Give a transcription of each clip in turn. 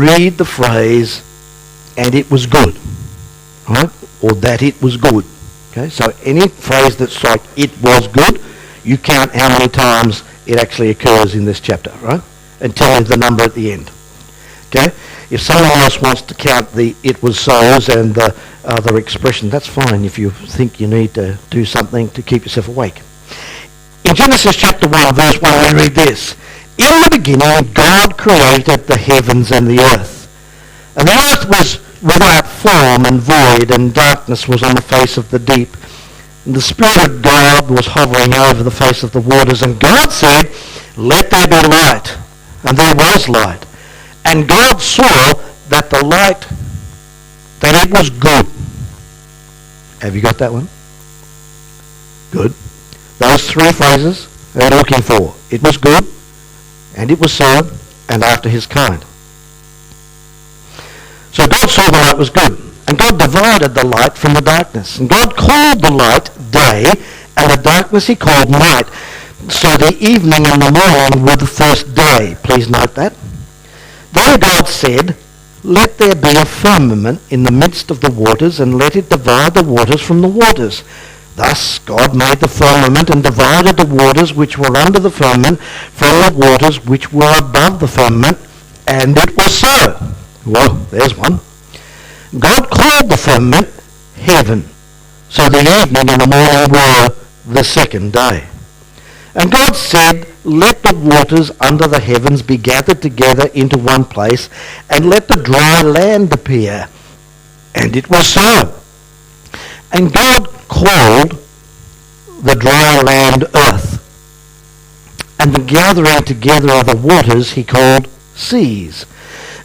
read the phrase, and it was good, right? Or that it was good. Okay, so any phrase that's like it was good, you count how many times it actually occurs in this chapter, right? And tell me the number at the end. Okay? If someone else wants to count the it was so's and the other expression, that's fine if you think you need to do something to keep yourself awake. In Genesis chapter 1, verse 1, we read this. In the beginning, God created the heavens and the earth. And the earth was without form and void, and darkness was on the face of the deep. And the Spirit of God was hovering over the face of the waters. And God said, let there be light. And there was light. And God saw that the light, that it was good. Have you got that one? Good. Those three phrases they're looking for. It was good, and it was so, and after his kind. So God saw the light was good, and God divided the light from the darkness. And God called the light day, and the darkness he called night. So the evening and the morning were the first day. Please note that. Then God said, let there be a firmament in the midst of the waters, and let it divide the waters from the waters. Thus God made the firmament and divided the waters which were under the firmament from the waters which were above the firmament, and it was so. Well, there's one. God called the firmament heaven. So the evening and the morning were the second day. And God said, let the waters under the heavens be gathered together into one place, and let the dry land appear. And it was so. And God called the dry land earth, and the gathering together of the waters he called seas.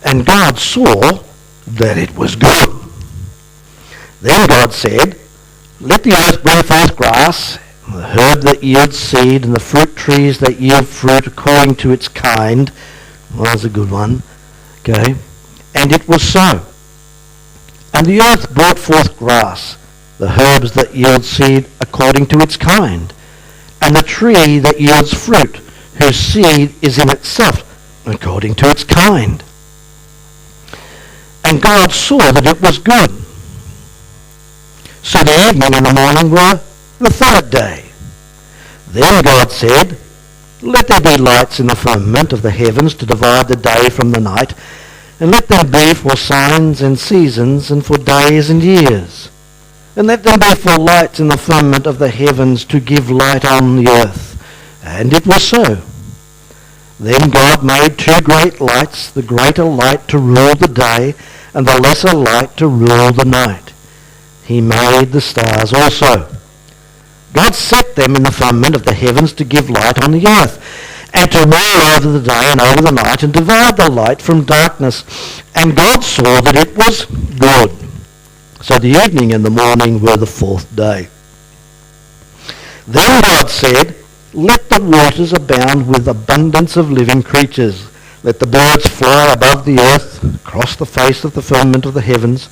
And God saw that it was good. Then God said, let the earth bring forth grass, the herb that yields seed, and the fruit trees that yield fruit according to its kind. Well, that's a good one. Okay. And it was so. And the earth brought forth grass, the herbs that yield seed according to its kind, and the tree that yields fruit, whose seed is in itself according to its kind. And God saw that it was good. So the evening and the morning were the third day. Then God said, let there be lights in the firmament of the heavens to divide the day from the night, and let them be for signs and seasons and for days and years. And let them be for lights in the firmament of the heavens to give light on the earth. And it was so. Then God made two great lights, the greater light to rule the day, and the lesser light to rule the night. He made the stars also. God set them in the firmament of the heavens to give light on the earth, and to rule over the day and over the night, and divide the light from darkness. And God saw that it was good. So the evening and the morning were the fourth day. Then God said, let the waters abound with abundance of living creatures. Let the birds fly above the earth, across the face of the firmament of the heavens.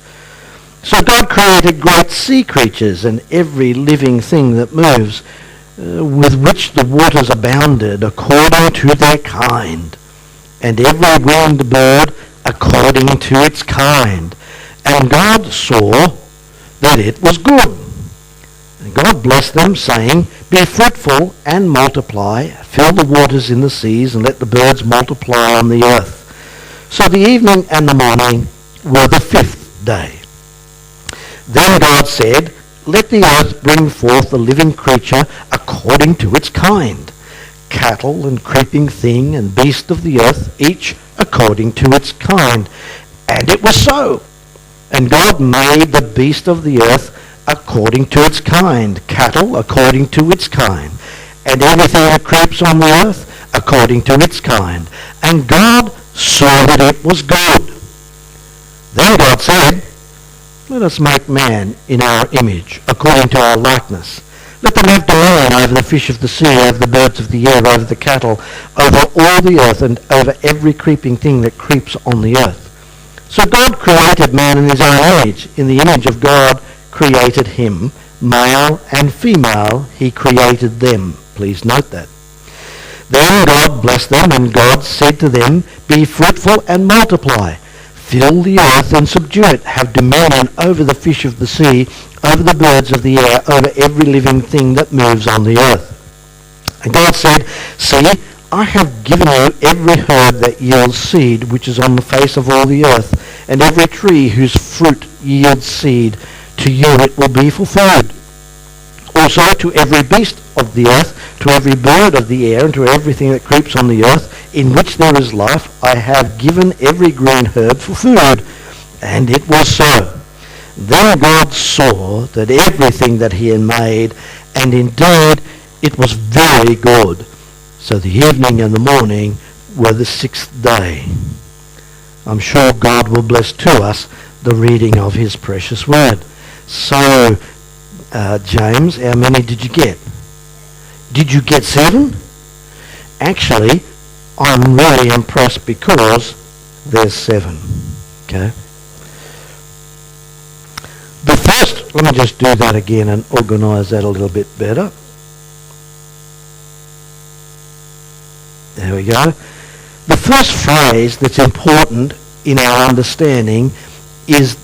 So God created great sea creatures and every living thing that moves, with which the waters abounded according to their kind, and every winged bird according to its kind. And God saw that it was good. And God blessed them, saying, be fruitful and multiply, fill the waters in the seas, and let the birds multiply on the earth. So the evening and the morning were the fifth day. Then God said, let the earth bring forth a living creature according to its kind, cattle and creeping thing and beast of the earth, each according to its kind. And it was so. And God made the beast of the earth according to its kind, cattle according to its kind, and everything that creeps on the earth according to its kind. And God saw that it was good. Then God said, let us make man in our image, according to our likeness. Let them have dominion over the fish of the sea, over the birds of the air, over the cattle, over all the earth, and over every creeping thing that creeps on the earth. So God created man in his own image. In the image of God created him. Male and female he created them. Please note that. Then God blessed them, and God said to them, be fruitful and multiply, Fill the earth and subdue it. Have dominion over the fish of the sea, over the birds of the air, over every living thing that moves on the earth. And God said, See, I have given you every herb that yields seed, which is on the face of all the earth, and every tree whose fruit yields seed. To you it will be for food. Also to every beast of the earth, to every bird of the air, and to everything that creeps on the earth, in which there is life, I have given every green herb for food. And it was so. Then God saw that everything that he had made, and indeed it was very good. So the evening and the morning were the sixth day. I'm sure God will bless to us the reading of his precious word. So, James, how many did you get? Did you get 7? Actually, I'm really impressed because there's 7. Okay? The first, let me just do that again and organise that a little bit better. There we go. The first phrase that's important in our understanding is,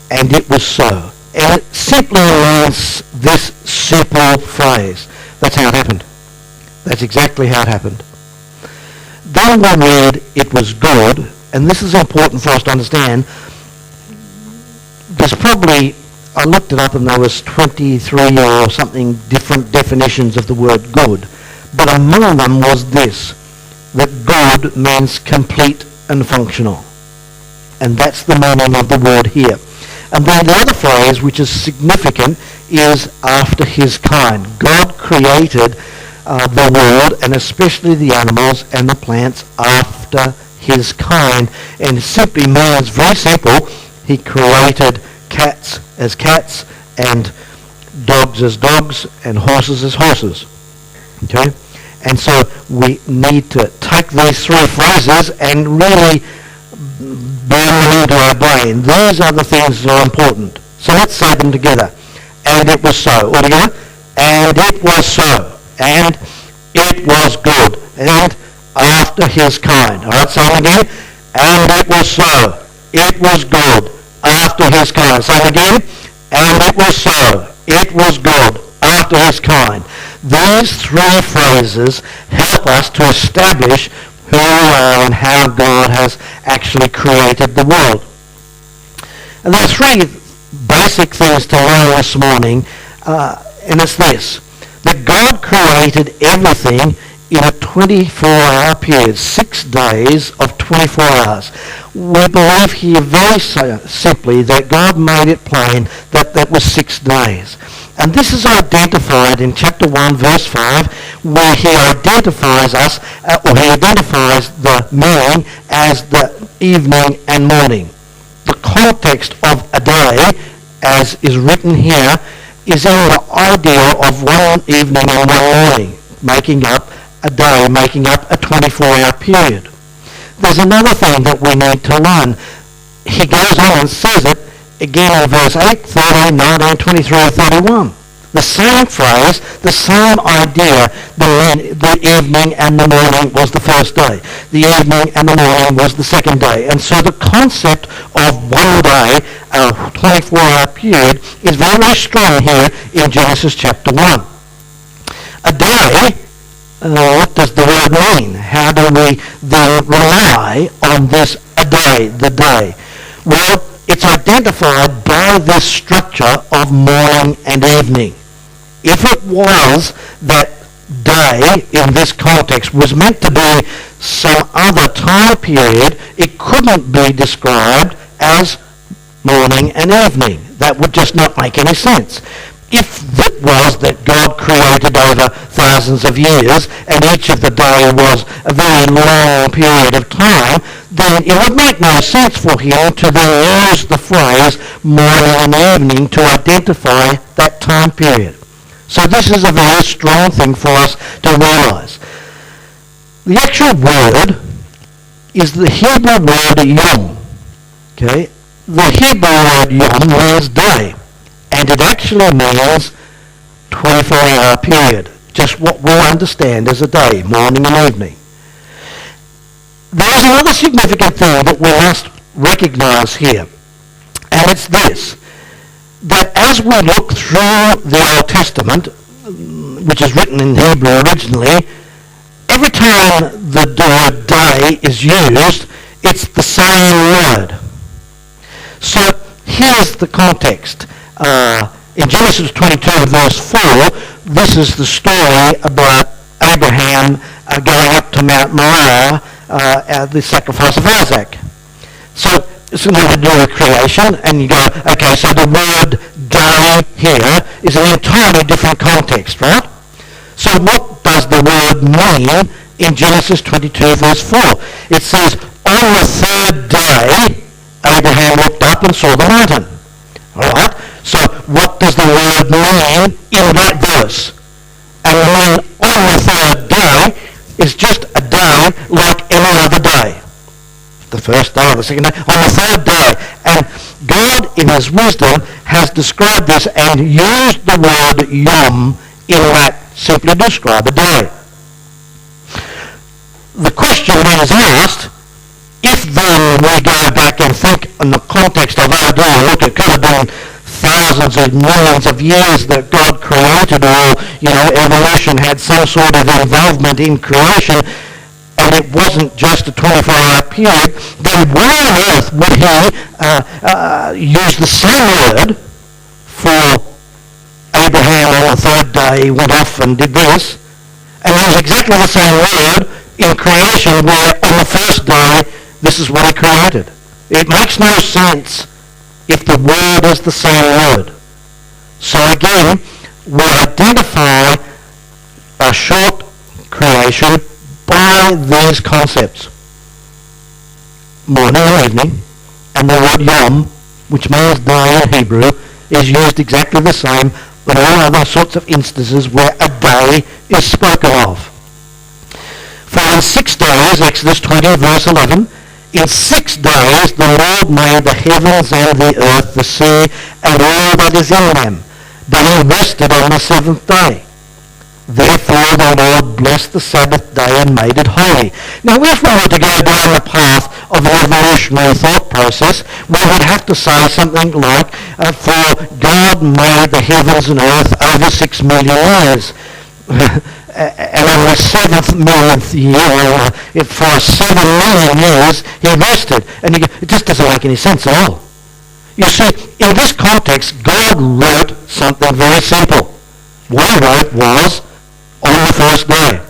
and it was so. And it simply means this simple phrase. That's how it happened. That's exactly how it happened. Then we read, it was good, and this is important for us to understand. There's probably, I looked it up and there was 23 or something different definitions of the word good. But among them was this, that good means complete and functional. And that's the meaning of the word here. And then the other phrase, which is significant, is after his kind. God created the world, and especially the animals and the plants, after his kind. And it simply means, very simple, he created cats as cats, and dogs as dogs, and horses as horses. Okay? And so we need to take these 3 phrases and really burn them into our brain. These are the things that are important. So let's say them together. And it was so. All together? And it was so. And it was good. And after his kind. All right, say it again. And it was so. It was good. After his kind. Say it again. And it was so. It was good. After his kind. These 3 phrases help us to establish who we are and how God has actually created the world. And there are 3 basic things to learn this morning, and it's this, that God created everything in a 24-hour period, 6 days of 24 hours. We believe here very simply that God made it plain that that was 6 days. And this is identified in chapter 1, verse 5, where he identifies us, or he identifies the morning as the evening and morning. The context of a day, as is written here, is in the idea of one evening and one morning, making up a day, making up a 24-hour period. There's another thing that we need to learn. He goes on and says it again in verse 8, 13, 19, 23, 31. The same phrase, the same idea, the evening and the morning was the first day. The evening and the morning was the second day. And so the concept of one day, a 24-hour period, is very, very strong here in Genesis chapter 1. A day, what does the word mean? How do we then rely on this a day, the day? Well, it's identified by this structure of morning and evening. If it was that day in this context was meant to be some other time period, it couldn't be described as morning and evening. That would just not make any sense. If it was that God created over thousands of years and each of the day was a very long period of time, then it would make no sense for him to then use the phrase morning and evening to identify that time period. So this is a very strong thing for us to realize. The actual word is the Hebrew word yom. Okay? The Hebrew word yom means day. And it actually means 24-hour period. Just what we understand as a day, morning and evening. There's another significant thing that we must recognise here. And it's this, that as we look through the Old Testament, which is written in Hebrew originally, every time the word day is used, it's the same word. So here's the context. In Genesis 22 verse 4, this is the story about Abraham going up to Mount Moriah at the sacrifice of Isaac. So it's nothing to do with creation, and you go, okay, so the word day here is an entirely different context, right? So what does the word mean in Genesis 22 verse 4? It says, on the third day, Abraham looked up and saw the mountain. All right? So what does the word mean in that verse? And the mean on the third day is just a day like any other day. The first day or the second day, on the third day. And God, in his wisdom, has described this and used the word yom in that simply to describe a day. The question then is asked, if then we go back and think in the context of our day, look, it could have been thousands of millions of years that God created, or, evolution had some sort of involvement in creation, and it wasn't just a 24-hour period, then why on earth would he use the same word for Abraham on the third day, he went off and did this, and use exactly the same word in creation where on the first day, this is what he created? It makes no sense if the word is the same word. So again, we identify a short creation by these concepts. Morning and evening, and the word yom, which means day in Hebrew, is used exactly the same in all other sorts of instances where a day is spoken of. For in 6 days, Exodus 20 verse 11, in 6 days the Lord made the heavens and the earth, the sea, and all that is in them. Then he rested on the 7th day. Therefore the Lord blessed the Sabbath day and made it holy. Now if we were to go down the path of the evolutionary thought process, we would have to say something like, for God made the heavens and earth over 6 million years. And in the 7th millionth year, for 7 million years, he rested. And it just doesn't make any sense at all. You see, in this context, God wrote something very simple. What he wrote was, on the first day.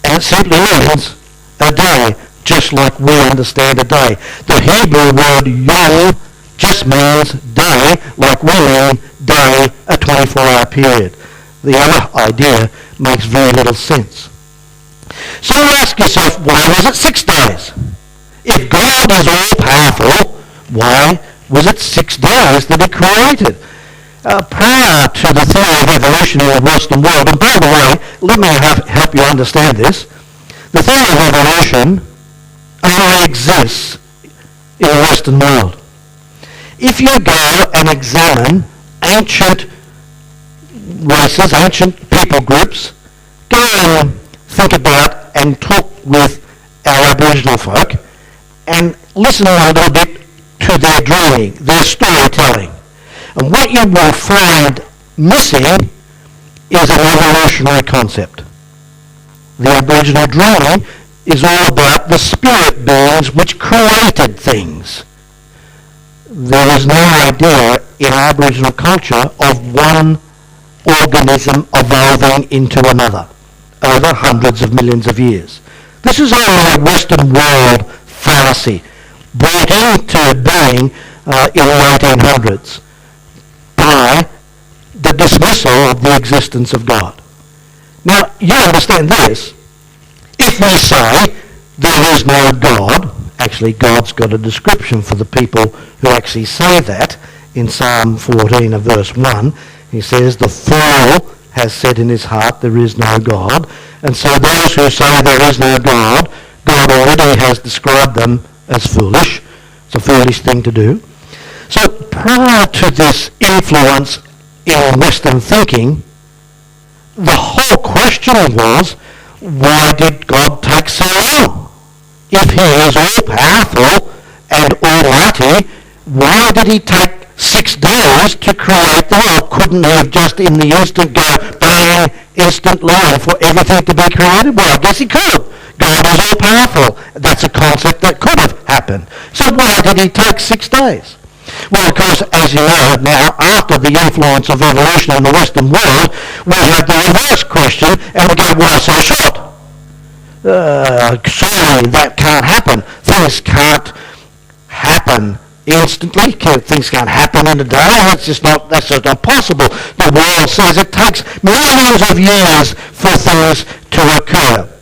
And it simply means a day, just like we understand a day. The Hebrew word yom just means day, like we mean day, a 24-hour period. The other idea makes very little sense. So you ask yourself, why was it 6 days? If God is all-powerful, why was it 6 days that he created? Prior to the theory of evolution in the Western world, and by the way, let me help you understand this, the theory of evolution only exists in the Western world. If you go and examine ancient races, ancient people groups, go and think about and talk with our Aboriginal folk and listen a little bit to their dreaming, their storytelling. And what you will find missing is an evolutionary concept. The Aboriginal dreaming is all about the spirit beings which created things. There is no idea in Aboriginal culture of one organism evolving into another over hundreds of millions of years. This is only a Western world fallacy brought into being in the 1800s by the dismissal of the existence of God. Now, you understand this. If we say there is no God, actually God's got a description for the people who actually say that in Psalm 14 of verse 1. He says, the fool has said in his heart there is no God. And so those who say there is no God, God already has described them as foolish. It's a foolish thing to do. So prior to this influence in Western thinking, the whole question was, why did God take so long? If he is all-powerful and almighty, why did he take 6 days to create the world? Couldn't he have just in the instant go bang instantly and for everything to be created? Well, I guess he could. God is all powerful. That's a concept that could have happened. So why did he take 6 days? Well, of course, as you know now, after the influence of evolution in the Western world, we have the reverse question, and we go, why so short? Surely that can't happen. Things can't happen instantly. Things can't happen in a day. That's just not possible. The world says it takes millions of years for things to occur.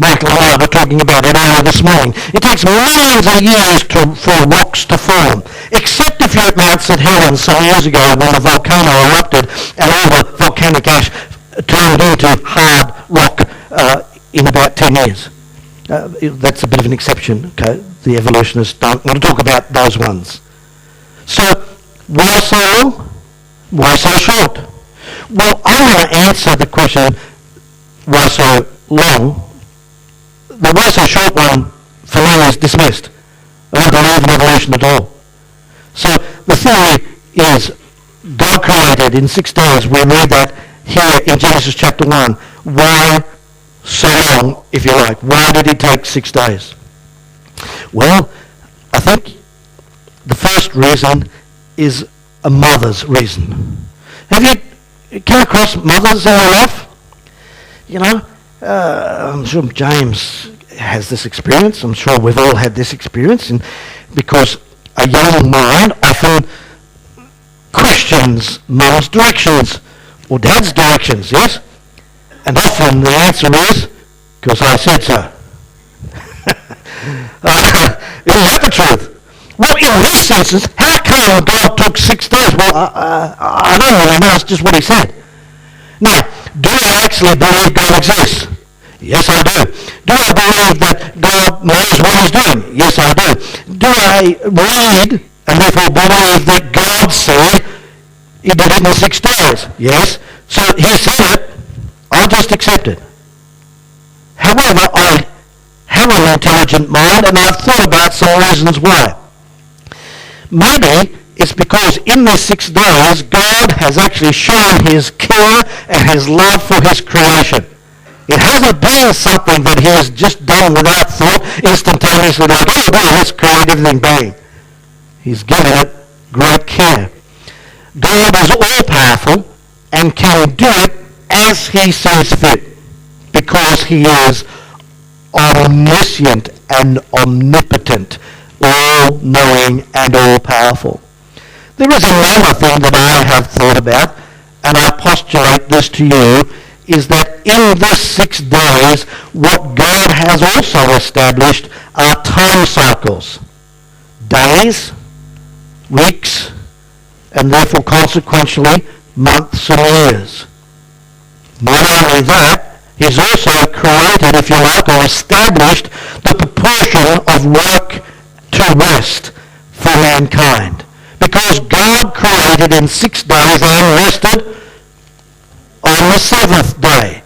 Michael and I were talking about it earlier this morning. It takes millions of years for rocks to form, except if you're at Mount St. Helens some years ago when the volcano erupted and all the volcanic ash turned into hard rock in about 10 years. That's a bit of an exception. Okay? The evolutionists don't want to talk about those ones. So, why so long? Why so short? Well, I'm going to answer the question, why so long? The why so short one, for me, is dismissed. I don't believe in evolution at all. So the theory is God created in 6 days. We read that here in Genesis chapter 1. Why so long, if you like? Why did he take 6 days? Well, I think the first reason is a mother's reason. Have you come across mothers in your life? You know, I'm sure James has this experience. I'm sure we've all had this experience, and because a young mind often questions mum's directions or dad's directions, yes? And often the answer is, because I said so. Isn't that the truth? Well, in this instance, how come God took 6 days? Well, I don't really know. It's just what he said. Now, do I actually believe God exists? Yes, I do. Do I believe that God knows what he's doing? Yes, I do. Do I read and therefore believe that God said he did it in 6 days? Yes. So he said it. I'll just accept it. However, I have an intelligent mind, and I've thought about some reasons why. Maybe it's because in these 6 days, God has actually shown his care and his love for his creation. It hasn't been something that he has just done without thought, instantaneously, like, oh, well, let's create everything, bang. He's given it great care. God is all-powerful and can do it as he sees fit, because he is omniscient and omnipotent, all-knowing and all-powerful. There is another thing that I have thought about, and I postulate this to you, is that in this 6 days, what God has also established are time cycles. Days, weeks, and therefore consequentially months and years. Not only that, he's also created, if you like, or established the proportion of work to rest for mankind. Because God created in 6 days and rested on the 7th day.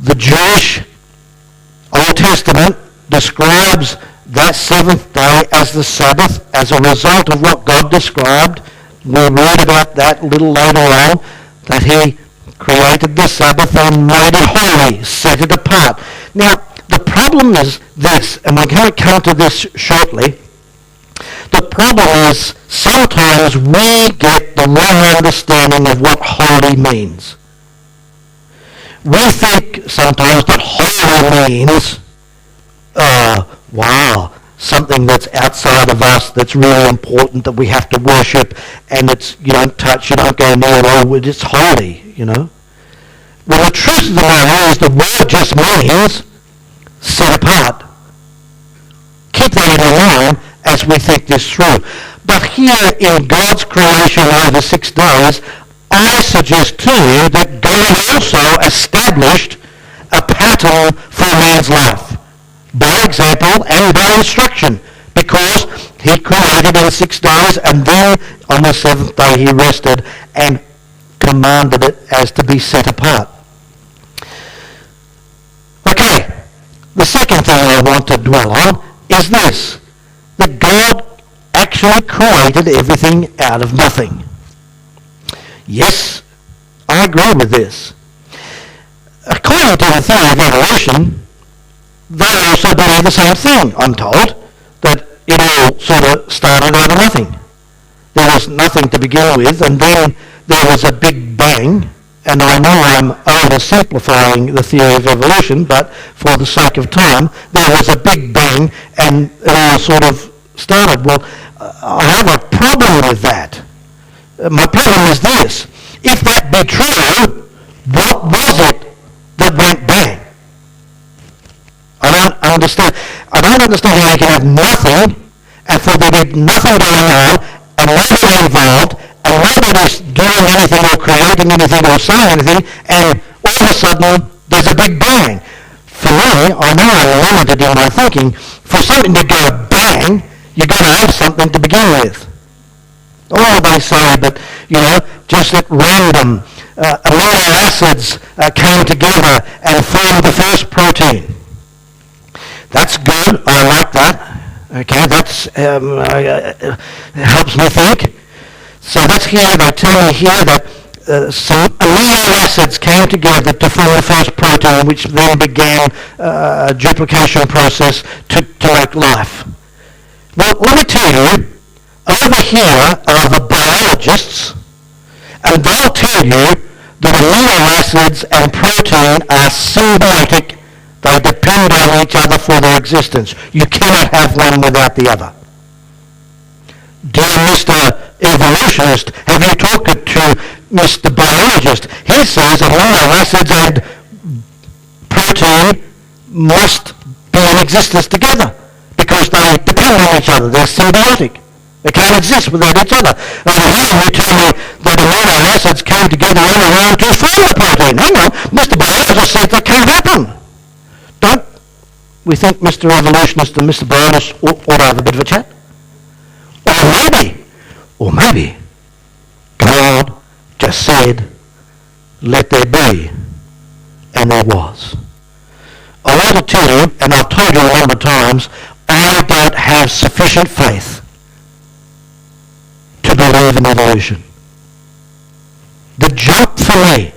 The Jewish Old Testament describes that 7th day as the Sabbath as a result of what God described. We'll read about that a little later on, that he created the Sabbath and made it holy, set it apart. Now, the problem is this, and we're going to come to this shortly. The problem is sometimes we get the wrong understanding of what holy means. We think sometimes that holy means, something that's outside of us, that's really important, that we have to worship, and it's, you don't touch, you don't go near it, it's holy, you know. Well, the truth of the matter is the word just means set apart. Keep that in mind as we think this through. But here in God's creation over 6 days, I suggest to you that God also established a pattern for man's life, by example and by instruction, because he created in 6 days, and then on the 7th day he rested and commanded it as to be set apart. Okay, the second thing I want to dwell on is this, that God actually created everything out of nothing. Yes, I agree with this. According to the theory of evolution, they also believe the same thing, I'm told, that it all sort of started out of nothing. There was nothing to begin with, and then there was a big bang, and I know I'm oversimplifying the theory of evolution, but for the sake of time, there was a big bang, and it all sort of started. Well, I have a problem with that. My problem is this. If that be true, what was it that went bang? I don't understand how you can have nothing, and for there to be nothing going on, and nobody involved, and nobody's doing anything or creating anything or saying anything, and all of a sudden there's a big bang. For me, I know I'm limited in my thinking. For something to go bang, you've got to have something to begin with. Oh, they say, but, just at random, amino acids came together and formed the first protein. That's good. I like that. Okay, that's helps me think. So that's here. They tell me here that some amino acids came together to form the first protein, which then began a duplication process to make life. Well, let me tell you, over here are the biologists, and they'll tell you that amino acids and protein are symbiotic. They depend on each other for their existence. You cannot have one without the other. Dear Mr. Evolutionist, have you talked to Mr. Biologist? He says amino acids and protein must be in existence together because they depend on each other. They're symbiotic. They can't exist without each other. And here you tell me that amino acids came together all around to form the protein. Hang on, Mr. Biologist said that can't happen. Don't we think Mr. Evolutionist and Mr. Biologist ought to have a bit of a chat? Or maybe God just said, let there be, and there was. I want to tell you, and I've told you a number of times, I don't have sufficient faith to believe in evolution. The jump for me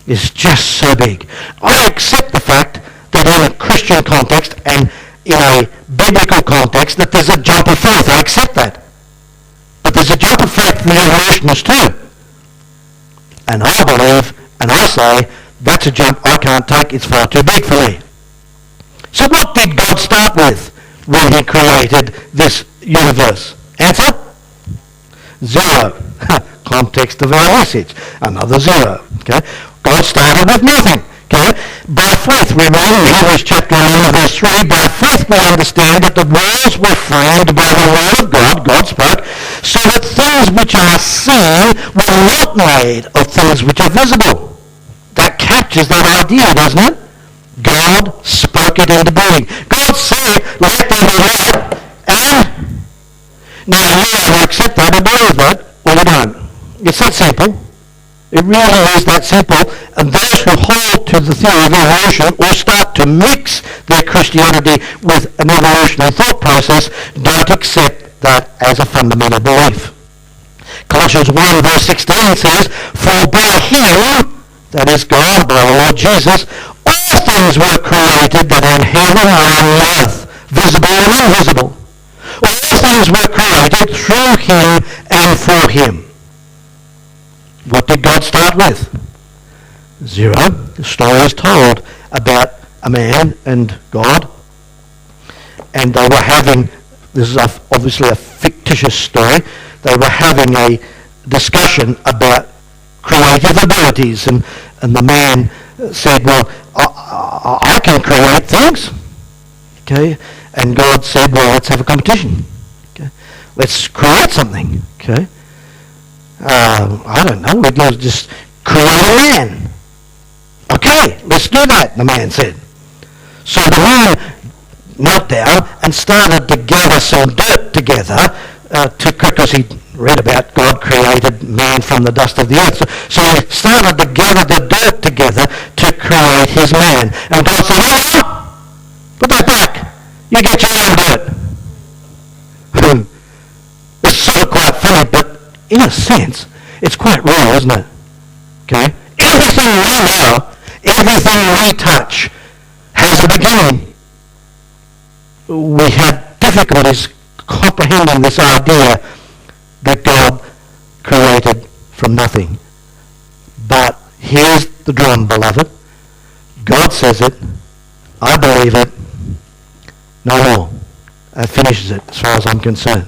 is just so big. I accept the fact that in a Christian context and in a biblical context that there's a jump of faith. I accept that. But there's a jump of faith for the evolutionists too. And I believe, and I say, that's a jump I can't take. It's far too big for me. So what did God start with when he created this universe? Answer? 0. Context of our message. Another 0. Okay? God started with nothing. Okay? By faith, we read in Hebrews chapter 11, verse 3, by faith we understand that the worlds were framed by the word of God, God spoke, so that things which are seen were not made of things which are visible. That captures that idea, doesn't it? God spoke it into being. God said, let there be light, and now you either accept that or believe that, or you don't. It's that simple. It really is that simple, and those who hold to the theory of evolution or start to mix their Christianity with an evolutionary thought process don't accept that as a fundamental belief. Colossians 1 verse 16 says, for by him, that is God, by the Lord Jesus, all things were created that are in heaven and on earth, visible and invisible. All things were created through him and for him. What did God start with? 0. The story is told about a man and God, and they were having, this is obviously a fictitious story, they were having a discussion about creative abilities, and the man said, well, I can create things. Okay, and God said, well, let's have a competition. Okay, let's create something. Okay. I don't know, we'd just create a man. Okay, let's do that, the man said. So the man knelt down and started to gather some dirt together, because he read about God created man from the dust of the earth. So he started to gather the dirt together to create his man. And God said, oh, put that back. You get your own dirt. It's sort of quite funny, but in a sense, it's quite real, isn't it? Okay? Everything we know, everything we touch has a beginning. We have difficulties comprehending this idea that God created from nothing. But here's the drum, beloved. God says it. I believe it. No more. That finishes it as far as I'm concerned.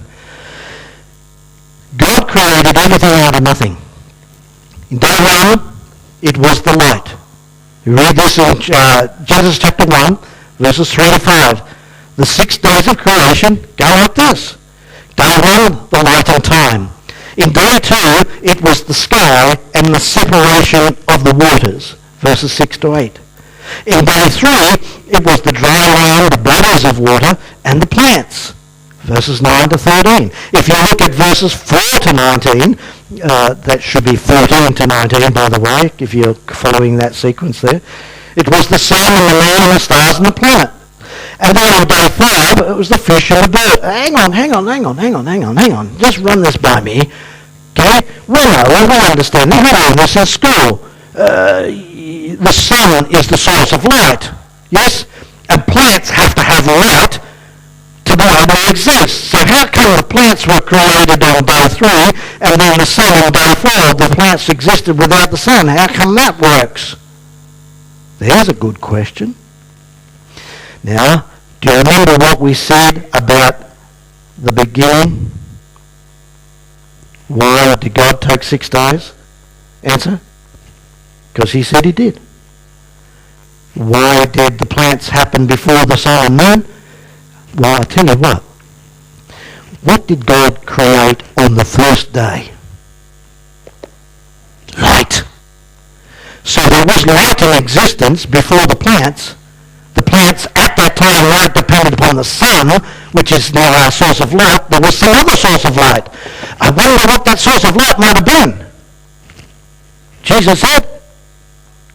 God created everything out of nothing. In day one, it was the light. You read this in Genesis chapter 1, verses 3 to 5. The 6 days of creation go like this. Day 1, the light and time. In day 2, it was the sky and the separation of the waters, verses 6 to 8. In day 3, it was the dry land, the bodies of water, and the plants, verses 9 to 13. If you look at verses 4 to 19, that should be 14 to 19, by the way, if you're following that sequence there. It was the sun and the moon and the stars and the planet. And then on day 5, it was the fish and the bird. Hang on. Just run this by me. Okay? We understand. We learned this in school. The sun is the source of light. Yes? And plants have to have light to be able to exist. So how come the plants were created on day 3 and then the sun on day 4, the plants existed without the sun? How come that works? There's a good question. Now, do you remember what we said about the beginning? Why did God take 6 days? Answer? Because he said he did. Why did the plants happen before the sun and moon? Well, I'll tell you what. What did God create on the first day? Light. So there was light in existence before the plants. The plants at that time weren't dependent upon the sun, which is now our source of light. There was some other source of light. I wonder what that source of light might have been. Jesus said,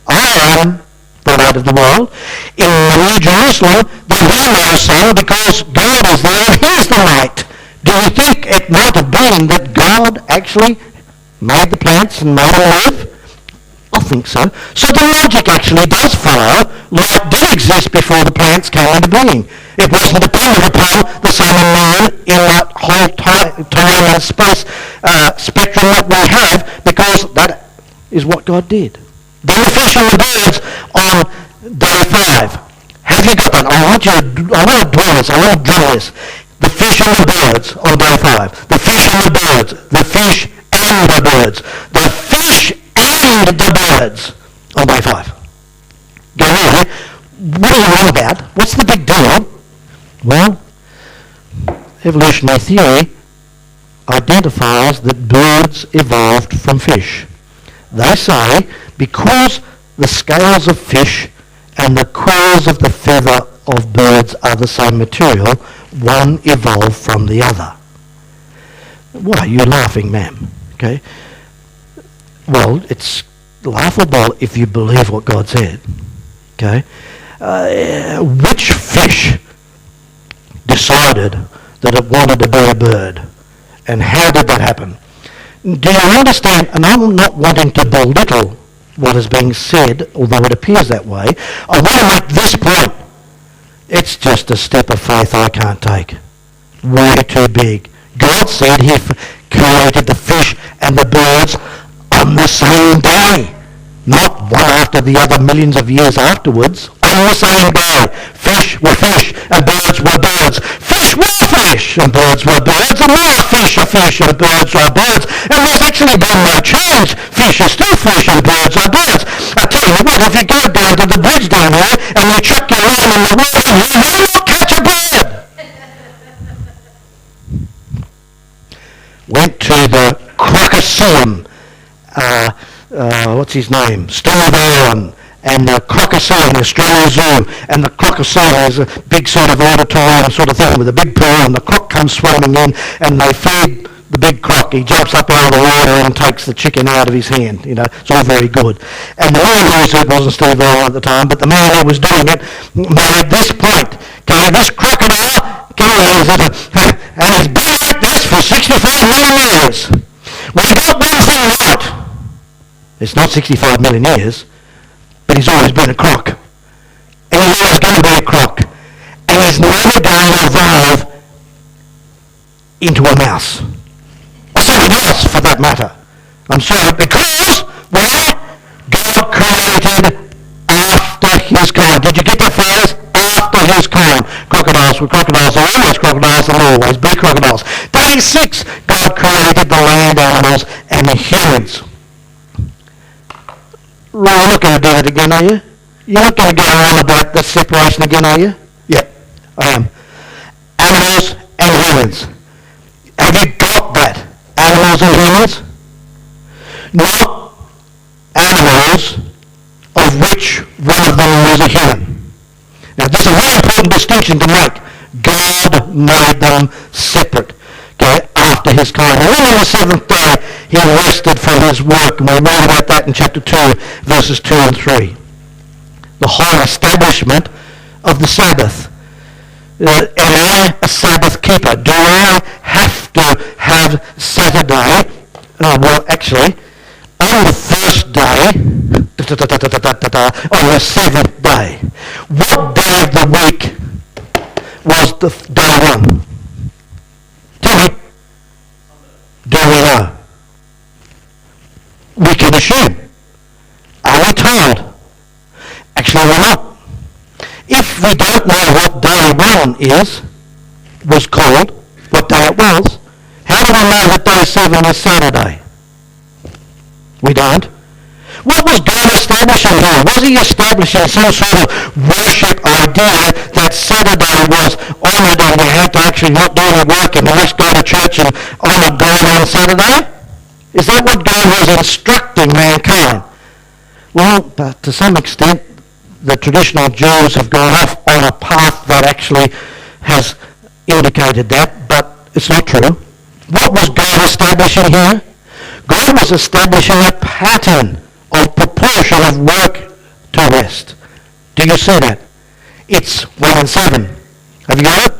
I am the light of the world. In the New Jerusalem, there will be no sun because God is there and he's the light. Do you think it might have been that God actually made the plants and made them live? I think so. So the logic actually does follow. Light did exist before the plants came into being. It wasn't dependent upon the sun and moon in that whole time and space spectrum that we have, because that is what God did. Then the fish and the birds on day 5. Have you got that? I want to dwell this. I want to drill this. The fish and the birds on day 5. The fish and the birds. The fish and the birds. The fish and the birds on day 5. Go on. What are you on about? What's the big deal? Well, evolutionary theory identifies that birds evolved from fish. They say because the scales of fish and the quills of the feather of birds are the same material, one evolved from the other. Why are you laughing, ma'am? Okay. Well, it's laughable if you believe what God said. Okay. Which fish decided that it wanted to be a bird? And how did that happen? Do you understand? And I'm not wanting to belittle what is being said, although it appears that way. I want to make this point. It's just a step of faith I can't take. Way too big. God said he created the fish and the birds on the same day. Not one after the other millions of years afterwards. On the same day. Fish were fish and birds were birds. Fish were fish and birds were birds. And now fish are fish and birds are birds. And there's actually been no change. Fish are still fish and birds are birds. I tell you what, if you go down to the bridge down here and you chuck your line in the water, you will not catch a bird. Went to the Crocodile. What's his name? Steve Irwin and the Crocodile in the Australian Zoo, and the Crocodile is a big sort of auditorium sort of thing with a big pool, and the croc comes swimming in, and they feed the big croc. He jumps up out of the water and takes the chicken out of his hand. You know, it's all very good. And the man who said, it wasn't Steve Irwin at the time, but the man who was doing it made this point. Okay, this crocodile, and he's been like this for 65 million years. Well, he got one thing right. It's not 65 million years, but he's always been a croc. And he's always going to be a croc. And he's never going to evolve into a mouse. Or something else, for that matter. I'm sorry, because, well, God created after his kind. Did you get that phrase? After his kind. Crocodiles were crocodiles, are always crocodiles, and will always be crocodiles. Day 6, God created the land animals and the humans. Right, you're not going to do that again, are you? You're not going to go on about the separation again, are you? Yeah, I am. Animals and humans. Have you got that? Animals and humans? Not animals of which one of them was a human. Now, this is a very important distinction to make. God made them separate, okay, after his kind. And then on the 7th day, he rested from his work. And we read about that in chapter 2, verses 2 and 3. The whole establishment of the Sabbath. Am I a Sabbath keeper? Do I have to have Saturday? Well, actually, on the first day, on the 7th day, what day of the week was the day 1? Tell me. Do we know? We can assume. Are we told? Actually, we're not. If we don't know what day 1 was called, what day it was, how do we know that day 7 is Saturday? We don't. What was God establishing here? Was he establishing some sort of worship idea that Saturday was honoured and we had to actually not do any work and let's go to church and honour God on Saturday? Is that what God was instructing mankind? Well, but to some extent, the traditional Jews have gone off on a path that actually has indicated that, but it's not true. What was God establishing here? God was establishing a pattern of proportion of work to rest. Do you see that? It's 1 and 7. Have you got it?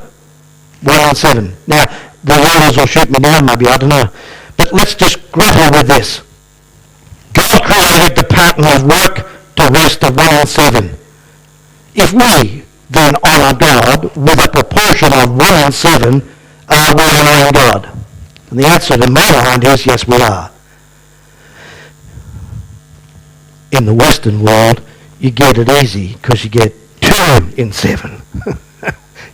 1 and 7. Now, the others will shoot me down maybe, I don't know. But let's just grapple with this. God created the pattern of work to rest of 1 and 7. If we then honour God with a proportion of 1 and 7, are we honouring God? And the answer to my mind is yes, we are. In the Western world, you get it easy because you get 2 in 7.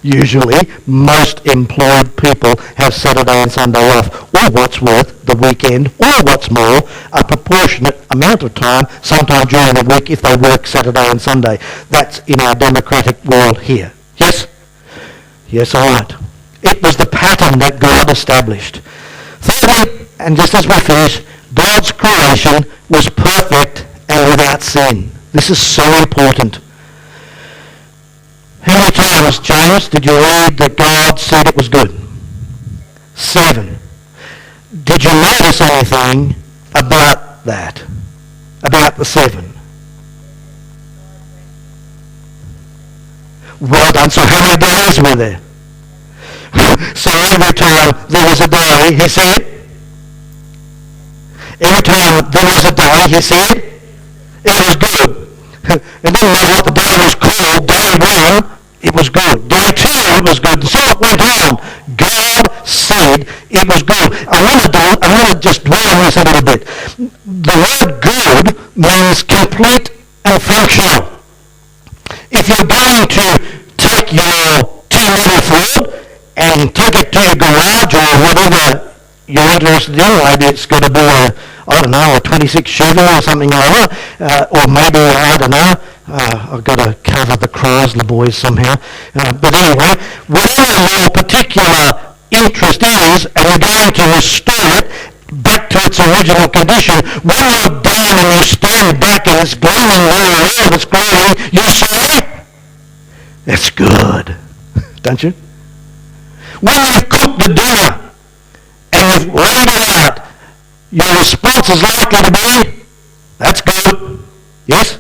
Usually, most employed people have Saturday and Sunday off, or what's worth the weekend, or what's more, a proportionate amount of time, sometime during the week if they work Saturday and Sunday. That's in our democratic world here. Yes? Yes, all right. It was the pattern that God established. Thirdly, and just as we finish, God's creation was perfect and without sin. This is so important. How many times, James, did you read that God said it was good? 7. Did you notice anything about that? About the 7? Well done. So how many days were there? So every time there was a day, he said? Every time there was a day, he said? It was good. It didn't matter what the day was called. Day 1, it was good. Day 2, it was good. And so it went on. God said it was good. I want to just dwell on this a little bit. The word good means complete and functional. If you're going to take your 2-metre Ford and take it to your garage or whatever you're interested in, maybe it's going to be a 26 Chevy or something like that, or maybe, I don't know, I've got to cover the Chrysler boys somehow. But anyway, whatever your particular interest is, and you're going to restore it back to its original condition, when you're done and you stand back and it's glowing where it's glowing, you say, it's good. Don't you? When you've cooked the dinner, and you've laid your response is likely to be, that's good. Yes?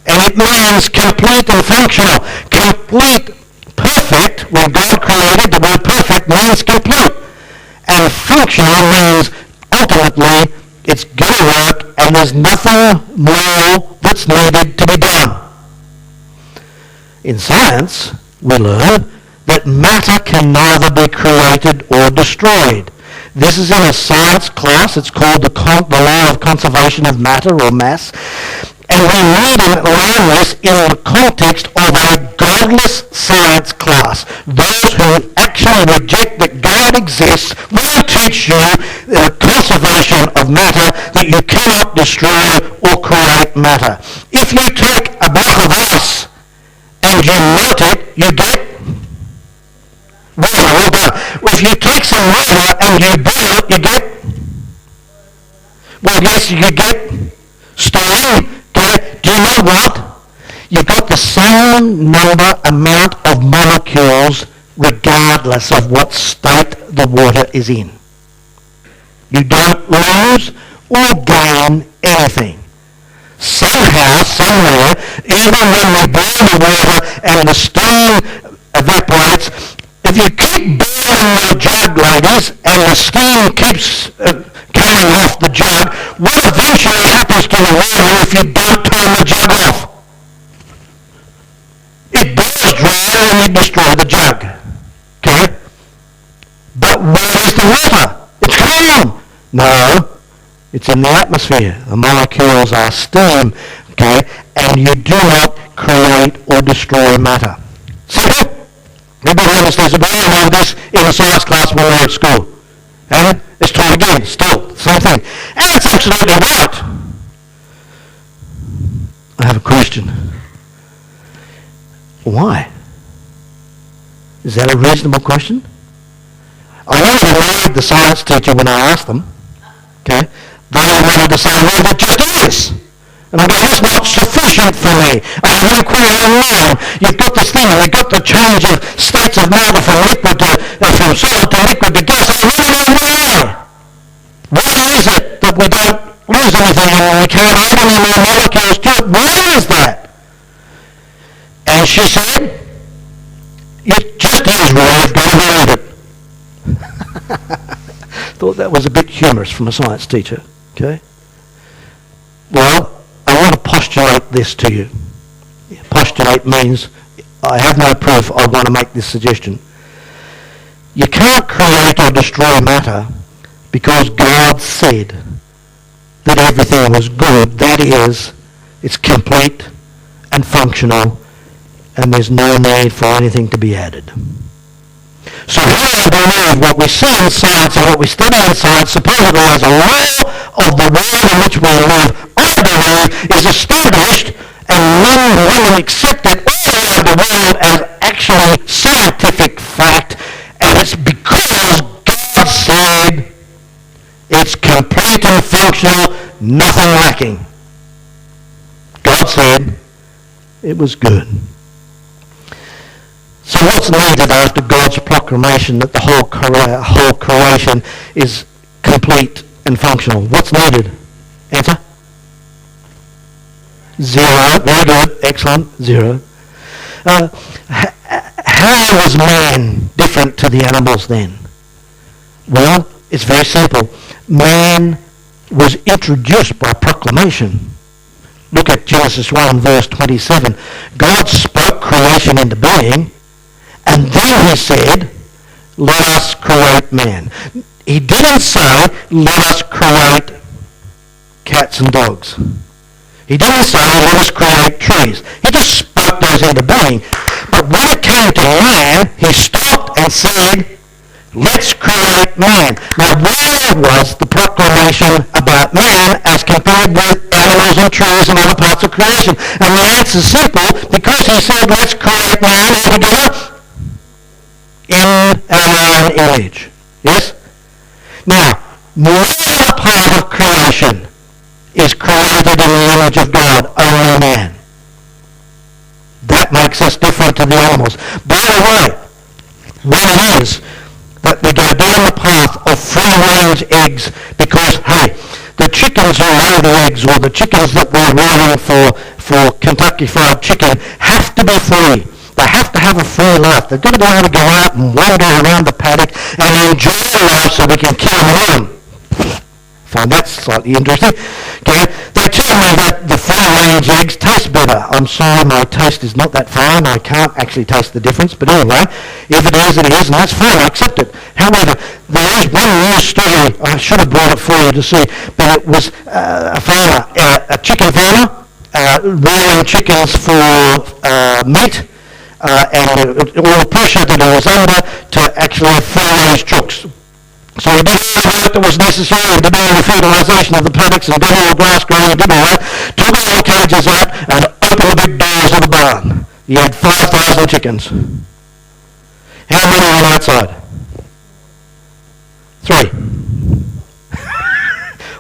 And it means complete and functional. Complete, perfect, when God created, the word perfect means complete. And functional means ultimately it's going to work and there's nothing more that's needed to be done. In science, we learn that matter can neither be created or destroyed. This is in a science class. It's called the law of conservation of matter or mass. And we read and learn this in the context of a godless science class. Those who actually reject that God exists will teach you the conservation of matter, that you cannot destroy or create matter. If you take a block of ice and you melt it, you get water. If you take some water and you boil it, you get, well, yes, you get steam. Okay? Do you know what? You've got the same amount of molecules regardless of what state the water is in. You don't lose or gain anything. Somehow, somewhere, even when we boil the water and the steam evaporates, if you keep boiling your jug, ladies, and the steam keeps coming off the jug, what eventually happens to the water if you don't turn the jug off? It boils dry and you destroy the jug. Okay? But where is the water? It's gone. No, it's in the atmosphere. The molecules are steam. Okay? And you do not create or destroy matter. Simple? Everybody understands it. We all know this in the science class when we were at school. And it's taught again, still, the same thing. And it's absolutely right. I have a question. Why? Is that a reasonable question? I already made the science teacher when I asked them. Okay? They wanted to say, well, it just is. And I go, that's not sufficient for me. I don't quite online. You've got this thing, you've got the change of states of matter from liquid to, from solid to liquid to gas. I really don't know why. Why is it that we don't lose anything and we can't add any more molecules to it? Why is that? And she said, it just is really, you've got to believe it. Thought that was a bit humorous from a science teacher. Okay? Well, I want to postulate this to you. Postulate means I have no proof, I want to make this suggestion. You can't create or destroy matter because God said that everything was good. That is, it's complete and functional and there's no need for anything to be added. So here I believe what we see in science and what we study in science supposedly as a law of the world in which we live, I believe is established and men accepted all over the world as actually scientific fact, and it's because God said it's complete and functional, nothing lacking. God said it was good. So what's needed after God's proclamation that the whole creation is complete and functional? What's needed? Answer? Zero. Very good. Excellent. Zero. How was man different to the animals then? Well, it's very simple. Man was introduced by proclamation. Look at Genesis 1 verse 27. God spoke creation into being, and then he said, let us create man. He didn't say, let us create cats and dogs. He didn't say, let us create trees. He just spoke those into being. But when it came to man, he stopped and said, let's create man. Now, where was the proclamation about man as compared with animals and trees and other parts of creation? And the answer is simple, because he said, let's create man altogether in our own image. Yes? Now, no other part of creation is created in the image of God, only man. That makes us different to the animals. By the way, when it is that we go down the path of free free-range eggs because, hey, the chickens who lay the eggs or the chickens that we're rearing for Kentucky Fried Chicken have to be free. They have to have a free life. They've got to be able to go out and wander around the paddock and enjoy life so we can kill them and eat them. Find that slightly interesting. Okay, they tell me that the free-range eggs taste better. I'm sorry, my taste is not that fine. I can't actually taste the difference. But anyway, if it is, it is, and that's fine. I accept it. However, there is one news story. I should have brought it for you to see, but it was a farmer, a chicken farmer, rearing chickens for meat, and all the pressure that he was under to actually have free-range chooks. So he did all the work that was necessary, he did all the fertilisation of the paddocks and did all the grass growing, he did all that, took all the cages out and opened the big doors of the barn. He had 5,000 chickens. How many went outside? 3.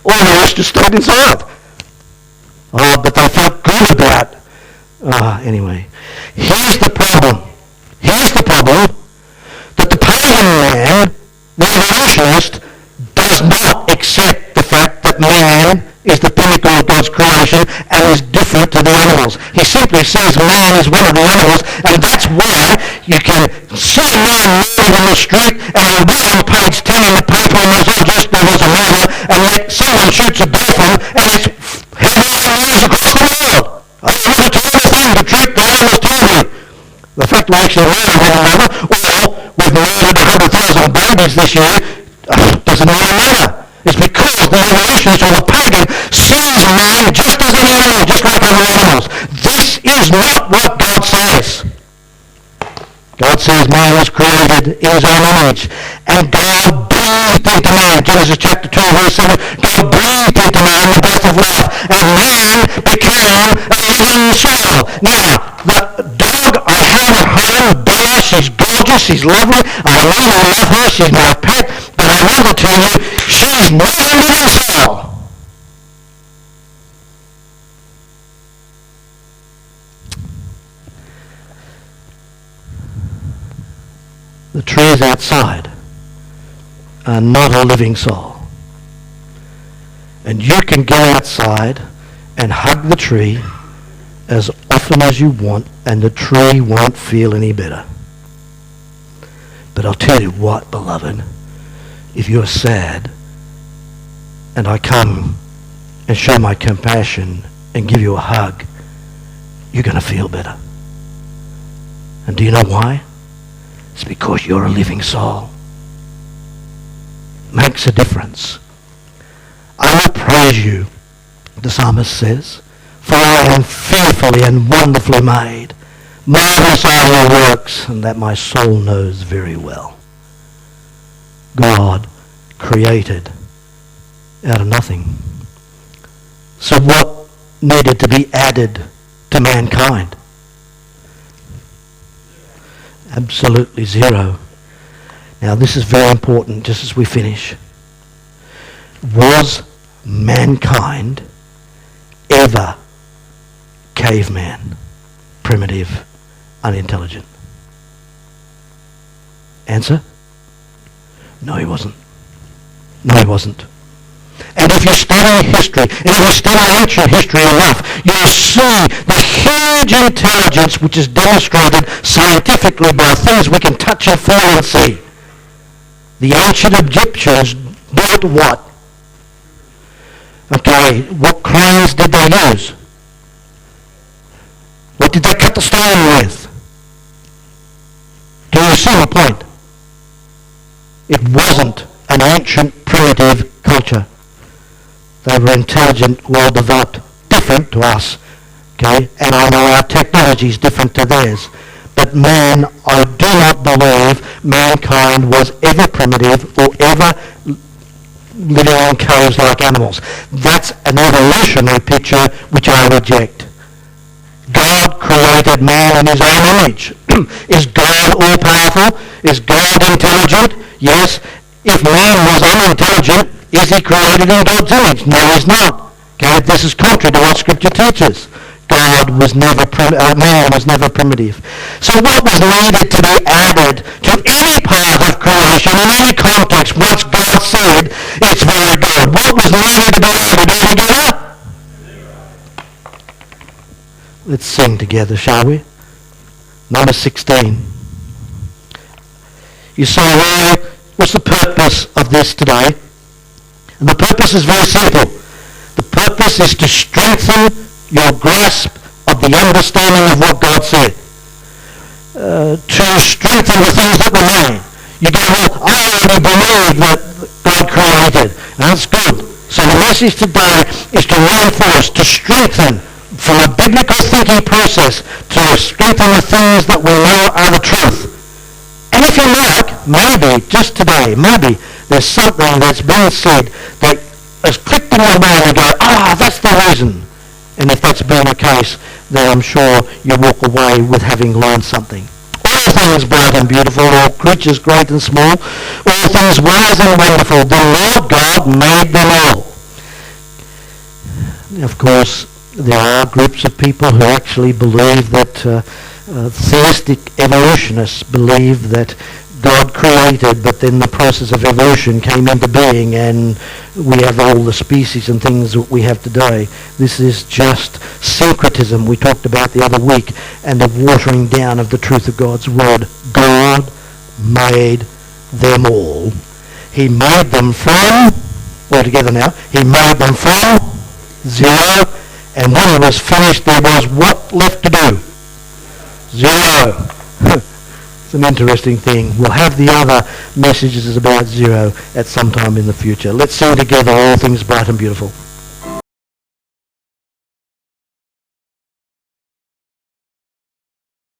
All the rest just stayed inside. Oh, but they felt good about it. Anyway, here's the problem. That the pagan man, the evolutionist, does not accept the fact that man is the pinnacle of God's creation and is different to the animals. He simply says man is one of the animals, and that's why you can see a man moving on the street and on page 10 in the paper and there's just there was a murder, and yet someone shoots a dolphin and it's headline news across the world. I don't want to tell anything to trick the animals told me. The fact we actually murdered one another, or we've murdered 100,000 babies this year, doesn't really matter. It's because the evolutionist or the pagan sees man just as any animal, just like other animals. This is not what God says. God says man was created in his own image, and God breathed into man, Genesis chapter 2, verse 7, God breathed into man the breath of life, and man became a living soul. Now, the dog I have at home, Bella, she's gorgeous, she's lovely, I really love her, she's my pet, but I want to tell you, she's not a living soul. The trees outside are not a living soul. And you can go outside and hug the tree as often as you want, and the tree won't feel any better. But I'll tell you what, beloved, if you're sad and I come and show my compassion and give you a hug, you're going to feel better. And do you know why? It's because you're a living soul. Makes a difference. I will praise you, the psalmist says, for I am fearfully and wonderfully made. Marvelous are your works, and that my soul knows very well. God created out of nothing. So what needed to be added to mankind? Absolutely zero. Now this is very important just as we finish. Was mankind ever caveman, primitive, unintelligent? Answer? No, he wasn't. No, he wasn't. And if you study history, and if you study ancient history enough, you'll see the huge intelligence which is demonstrated scientifically by things we can touch and feel and see. The ancient Egyptians built what? Okay, what cranes did they use? What did they cut the stone with? Do you see my point? It wasn't an ancient primitive culture. They were intelligent, well-developed, different to us, okay? And I know our technology is different to theirs. But man, I do not believe mankind was ever primitive or ever living in caves like animals. That's an evolutionary picture which I reject. God created man in his own image. Is God all-powerful? Is God intelligent? Yes. If man was unintelligent, is he created in God's image? No, he's not. Okay, this is contrary to what Scripture teaches. God was never man was never primitive. So what was needed to be added to any part of creation in any context once God said said, it's very good. What was needed to be able to do together? Let's sing together, shall we? Number 16. You say, well, what's the purpose of this today? And the purpose is very simple. The purpose is to strengthen your grasp of the understanding of what God said. To strengthen the things that remain. You go, well, I already believe that God created. And that's good. So the message today is to reinforce, to strengthen, from a biblical thinking process, to strengthen the things that we know are the truth. And if you like, maybe, just today, maybe there's something that's been said that has clicked in your mind and go, that's the reason. And if that's been the case, then I'm sure you walk away with having learned something. All things bright and beautiful, all creatures great and small, all things wise and wonderful, the Lord God made them all. Of course, there are groups of people who actually believe that theistic evolutionists believe that God created, but then the process of evolution came into being and we have all the species and things that we have today. This is just syncretism we talked about the other week, and the watering down of the truth of God's word. God made them all. He made them from, all together now, he made them from zero, and when it was finished there was what left to do? Zero. It's an interesting thing. We'll have the other messages about zero at some time in the future. Let's sing together, all things bright and beautiful.